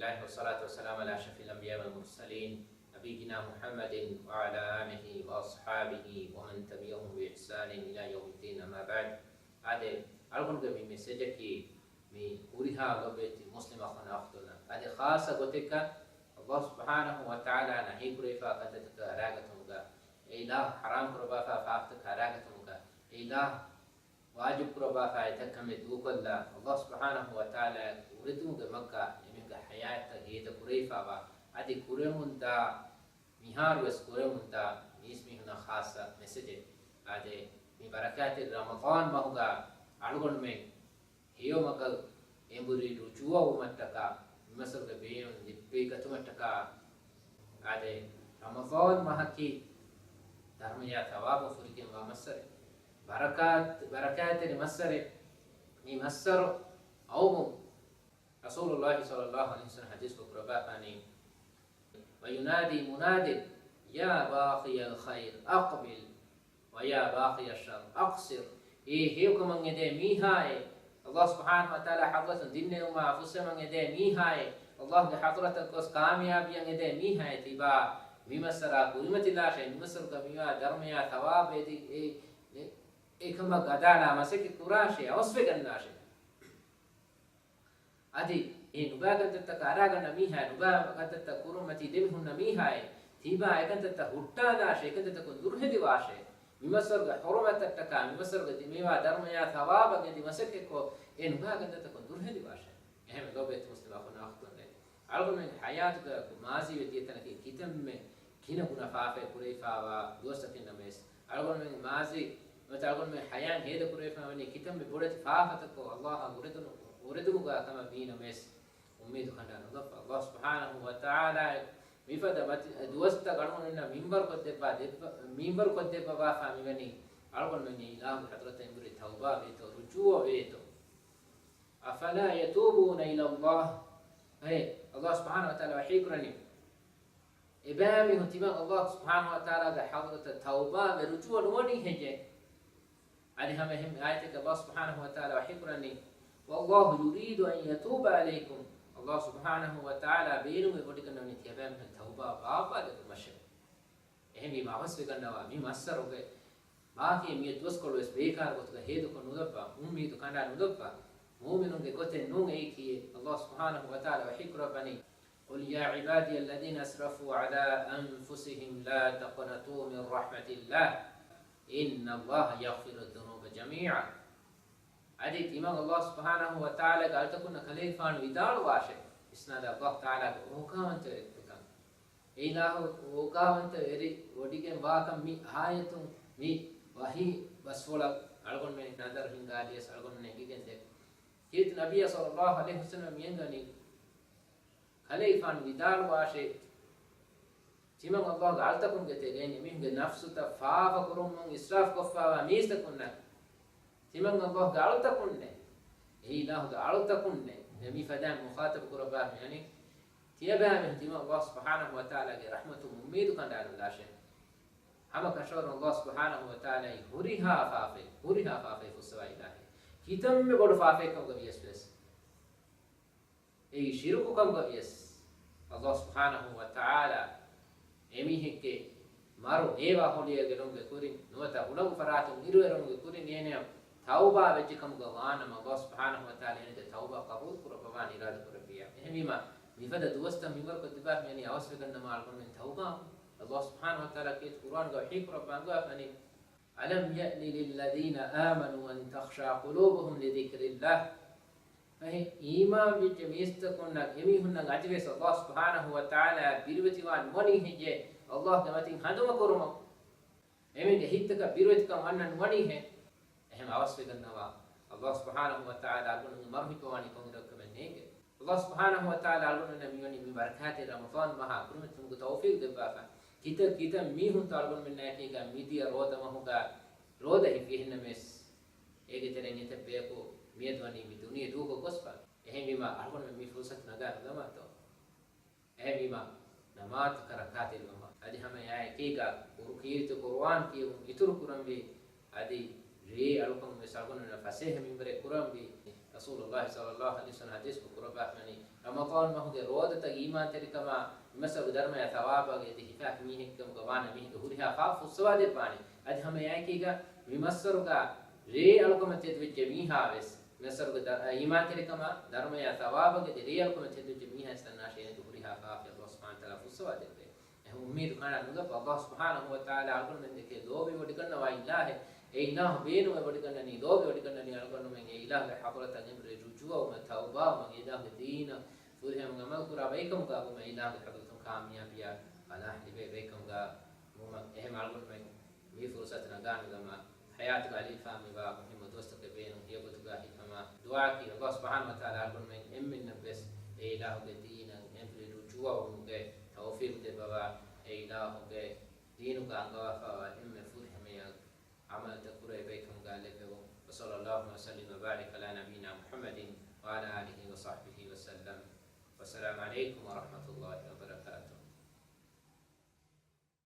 لله والصلاة والسلام على أشرف الأنبياء والمرسلين نبينا محمد وعلى آله وأصحابه ومن تبعهم بإحسان إلى يوم الدين. أما بعد، هذا ألقون كمي مسجكي مي أوريها قبتي مسلم أخونا أختنا هذا خاصة قتك الله سبحانه وتعالى نهي بريفا قدتك أراغتمك إله حرام كربافا فافتك أراغتمك إله واجب كربافا يتكمل دوكلا الله سبحانه وتعالى وريتمك مكة يمك حياة هيدا بريفا أدي كوريمونتا ميهار وس كوريمونتا اسمي هنا خاصة مسجد أدي من بركات رمضان ما هو ألقون من هيو مكال إمبوري رجوع ومتكا مثل كبير دبي كتومتكا أدي رمضان ما هكي دارميا ثواب فريقين ومسر بركات المسر ممسر أو رسول الله صلى الله عليه وسلم حديث كربافاني وينادي مناد يا باقي الخير أقبل ويا باقي الشر أقصر. هيكم من يدي ميهاي الله سبحانه وتعالى حضرة دين وما فسر من يدي ميهاي الله حضرتك كوس كامياب ين يدي ميهاي تبا ممسرا قيمة الله شيء ممسر كميا درميا ثواب دي كما قدانا مسك كراشي أوسفك الناشي أدي نبغى كنت أراغنا ميهاي نبغى كنت كورمتي دمهن ميهاي تبا كنت هوتا داشي كنت تكون درهم دواشي ممسر حرمة تكا ممسر دميوا درميا ثواب عندي مسك كو نبغى كنت تكون درهم دواشي أهم لو بيت مسلم أخونا أختنا على من حياتك ماضي وديتنا كتم كنا كنا فافة كريفا ودوستك النمس على من ماضي متعلق من حياة هيدا كريفا وني كتم بقولة فافة كو الله وردمك كما بينا مس أميد خنا نضف الله سبحانه وتعالى مفدا دوست قرون إن منبر قد بابا فامي مني أرغب مني إله حضرة إمبر توبة بيتو رجوع بيتو أفلا يتوبون إلى الله. هي الله سبحانه وتعالى وحيكرني إبامي هتيمان الله سبحانه وتعالى حضرة التوبة ورجوع نوني هجة عليها مهم آياتك الله سبحانه وتعالى وحيكرني والله يريد أن يتوب عليكم. الله سبحانه وتعالى بينو يقولكنا من تيابام التوبة بابا لكمشي එහෙම අවශ්‍ය කරනවා මේ මස්සරෝගේ මාකේ මිය දුස්කොළ වෙස් බේකාර කොට හේතු කොනුදප්පා උම්මීතු කණ්ඩා නුදප්පා මුමිනුන්ගේ කොතේ නුන් ඒ කී الله سبحانه وتعالى وحكربني قل يا عبادي الذين اسرفوا على انفسهم لا تقنطوا من رحمة الله إن الله يغفر الذنوب جميعا. أديت إمام الله سبحانه وتعالى قال تكون خليفان ودار واشي إسناد الله تعالى وكانت إله وكانت وديكم واكم مي آيتم مي وحي بسولا ألقون من نادر هنگاديس ألقون من نجيكن ده كيت نبي صلى الله عليه وسلم ينغني خليفان ودار واشي تيمم الله قال تكون كتجين مين نفسه تفاف كرم من إسراف كفا وميز تكون تيمم الله قال تكون إله قال تكون نبي فدام مخاطب كرباه يعني تيابها من تيمم الله سبحانه وتعالى رحمته مميد كان دار الله شيء هم كشور الله سبحانه وتعالى هريها فافي في السواء الله كتم بقول فافي كم قبيس بس أي شرك كم قبيس الله سبحانه وتعالى එමිහෙක මාරු ඒවා හොලිය ගෙලොංග කුරින් නොත උලම් ෆරාතු නිරුවරොංග කුරින් යේනේ තෞබා වෙච්චකම් ගවානම අල්ලාහ් සුබ්හානහු වතාලා එනේ තෞබා කබූල් කරපවා නිරාද කරපියා එහෙමීම මිෆද දුවස්ත මිවර කතිබා මෙනි අවශ්‍ය කරන මාල් කොන් තෞබා අල්ලාහ් සුබ්හානහු වතාලා කීත් කුර්ආන් ගහී කරපවා ගාපනි අලම් යනි ලිල්ලදීන ආමනු අන් තඛෂා කුලූබුහුම් ලිදික්රිල්ලාහ් فهي إيمان بجميست كنا يميهن عجبس الله سبحانه وتعالى بيروتيوان وني هي الله دمتين هندم كرما يمين هيتك بيروتك ونن وني هي هم أوصف كنا الله سبحانه وتعالى أقول مرهي كواني كون ركمن هيك الله سبحانه وتعالى أقول نبيوني من بركات رمضان مها كرمتهم توفيق دبافا كيتا ميهن تعلمون من ناكيكا ميديا رودا مهوكا رودا هي فيهن مس هيك ترى نتبعكو ميدواني بدوني دوغو قصبا එහෙම වීම අරගෙන මේ ෆුර්සත් නගා නමතෝ එහෙම වීම නමාත් කරකාතේ වම අදි හැම යා එකේක කුර්කීත කුර්ආන් කියමු ඉතුරු කුරම් වේ අදි රේ අලුකම් මේ සල්ගොන ෆසේහ මින්බරේ කුරම් වේ رسول الله صلى الله عليه وسلم حديث بقربا يعني رمضان ما هو رودة إيمان تركما مثل درما ثواب يده فاك ميه كم قوانا ميه هورها خاف السواد باني أد هم يأكيجا بمسرقا ري ألكم تدوي جميعها بس مسرقا إيمان تركما درما ثواب يده ري ألكم تدوي جميعها استناشين هورها خاف الله سبحانه وتعالى السواد به أميد كان نقول الله سبحانه وتعالى أقول من ذكر دوبي ودكنا وإله إله بينه ودكنا نيدوبي ودكنا نيالكون من إله حضرة أمر رجوع ومتوبة ومن إله دين فهم عمل كرا بيكم كا ومن إله حضرة كاميا بيا أنا حلي بيكم كا مم إهم أقول من مي فرصة نجان لما حياتك عليه فهم با مهم دوستك بينه هي بتوجه هما دعاء الله سبحانه وتعالى أقول من من بس إله دين أمر رجوع ومن توفيق دبوا إله دين كأنغوا فهم فرهم يا عمل تكره بيكم قال له وصلى الله وسلم وبارك على نبينا محمد وعلى آله وصحبه وسلم والسلام عليكم ورحمة الله